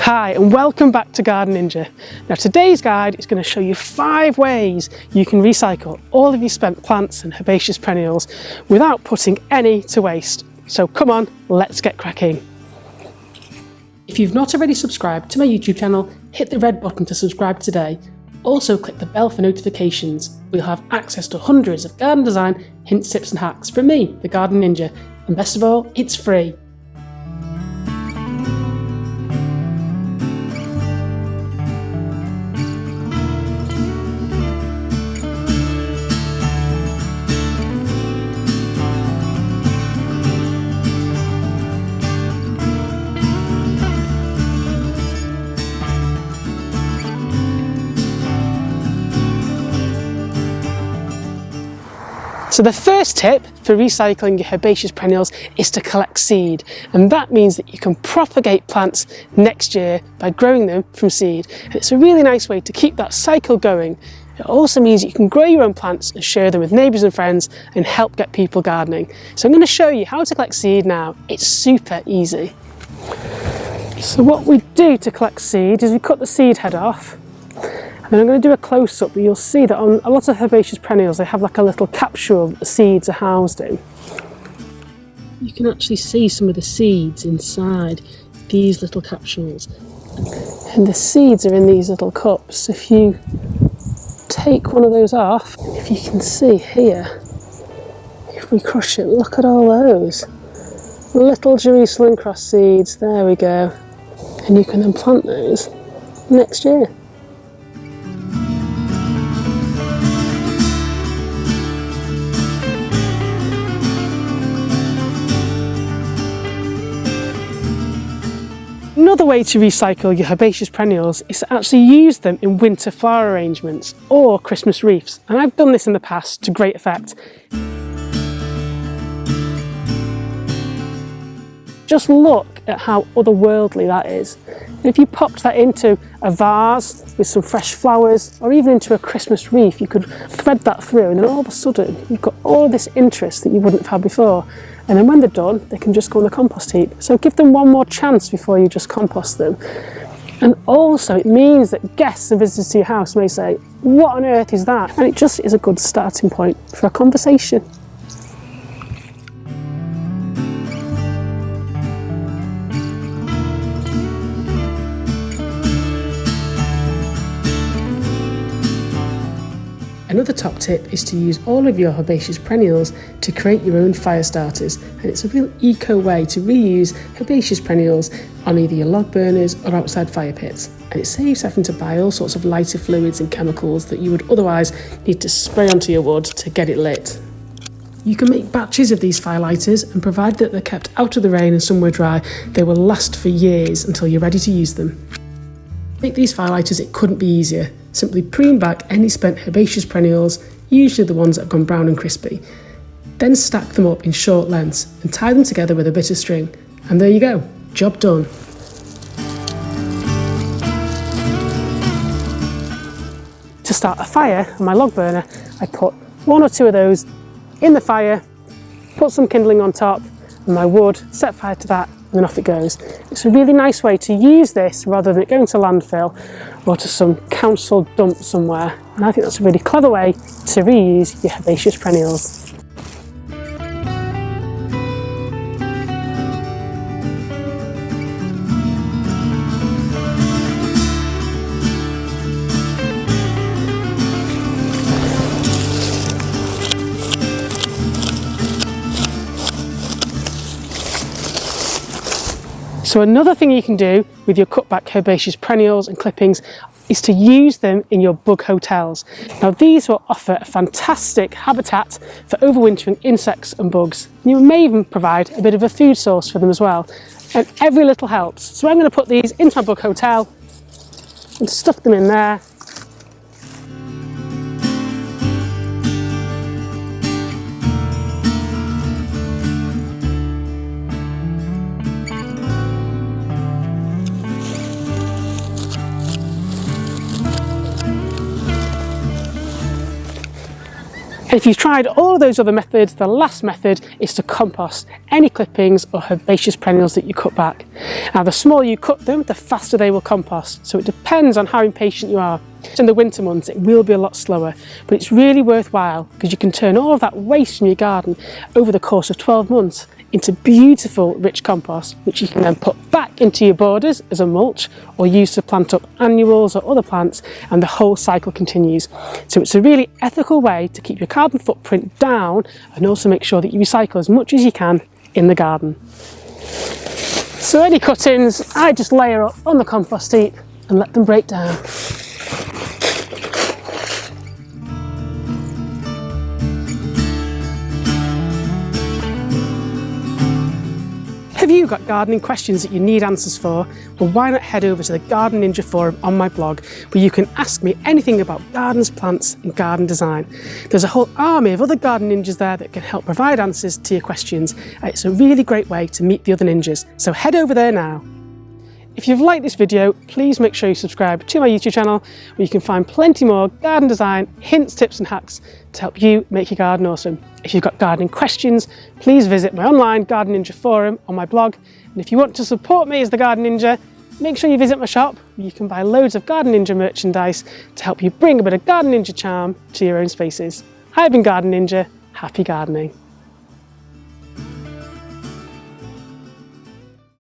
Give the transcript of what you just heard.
Hi and welcome back to Garden Ninja. Now today's guide is going to show you 5 ways you can recycle all of your spent plants and herbaceous perennials without putting any to waste. So come on, let's get cracking. If you've not already subscribed to my YouTube channel, hit the red button to subscribe today. Also click the bell for notifications. We'll have access to hundreds of garden design hints, tips and hacks from me, the Garden Ninja. And best of all, it's free. So the first tip for recycling your herbaceous perennials is to collect seed, and that means that you can propagate plants next year by growing them from seed. And it's a really nice way to keep that cycle going. It also means you can grow your own plants and share them with neighbours and friends and help get people gardening. So I'm going to show you how to collect seed now. It's super easy. So what we do to collect seed is we cut the seed head off. And then I'm going to do a close-up, but you'll see that on a lot of herbaceous perennials they have like a little capsule that the seeds are housed in. You can actually see some of the seeds inside these little capsules. And the seeds are in these little cups. If you take one of those off, if you can see here, if we crush it, look at all those little Jerusalem cross seeds. There we go. And you can then plant those next year. Another way to recycle your herbaceous perennials is to actually use them in winter flower arrangements or Christmas wreaths, and I've done this in the past to great effect. Just look at how otherworldly that is. If you popped that into a vase with some fresh flowers or even into a Christmas wreath, you could thread that through and then all of a sudden you've got all this interest that you wouldn't have had before. And then when they're done, they can just go on the compost heap. So give them one more chance before you just compost them. And also it means that guests and visitors to your house may say, what on earth is that? And it just is a good starting point for a conversation. Another top tip is to use all of your herbaceous perennials to create your own fire starters, and it's a real eco way to reuse herbaceous perennials on either your log burners or outside fire pits, and it saves having to buy all sorts of lighter fluids and chemicals that you would otherwise need to spray onto your wood to get it lit. You can make batches of these firelighters, and provided that they're kept out of the rain and somewhere dry, they will last for years until you're ready to use them. To make these firelighters, it couldn't be easier. Simply prune back any spent herbaceous perennials, usually the ones that have gone brown and crispy. Then stack them up in short lengths and tie them together with a bit of string. And there you go, job done. To start a fire on my log burner, I put 1 or 2 of those in the fire, put some kindling on top and my wood, set fire to that, and then off it goes. It's a really nice way to use this rather than it going to landfill or to some council dump somewhere. And I think that's a really clever way to reuse your herbaceous perennials. So another thing you can do with your cutback herbaceous perennials and clippings is to use them in your bug hotels. Now these will offer a fantastic habitat for overwintering insects and bugs. You may even provide a bit of a food source for them as well. And every little helps. So I'm going to put these into my bug hotel and stuff them in there. If you've tried all of those other methods, the last method is to compost any clippings or herbaceous perennials that you cut back. Now, the smaller you cut them, the faster they will compost, so it depends on how impatient you are. In the winter months it will be a lot slower, but it's really worthwhile because you can turn all of that waste from your garden over the course of 12 months into beautiful rich compost, which you can then put back into your borders as a mulch or use to plant up annuals or other plants, and the whole cycle continues. So it's a really ethical way to keep your carbon footprint down and also make sure that you recycle as much as you can in the garden. So any cuttings, I just layer up on the compost heap and let them break down. Have you got gardening questions that you need answers for? Well, why not head over to the Garden Ninja forum on my blog, where you can ask me anything about gardens, plants and garden design. There's a whole army of other garden ninjas there that can help provide answers to your questions. It's a really great way to meet the other ninjas, so head over there now. If you've liked this video, please make sure you subscribe to my YouTube channel, where you can find plenty more garden design, hints, tips and hacks to help you make your garden awesome. If you've got gardening questions, please visit my online Garden Ninja forum on my blog. And if you want to support me as the Garden Ninja, make sure you visit my shop, where you can buy loads of Garden Ninja merchandise to help you bring a bit of Garden Ninja charm to your own spaces. I've been Garden Ninja, happy gardening.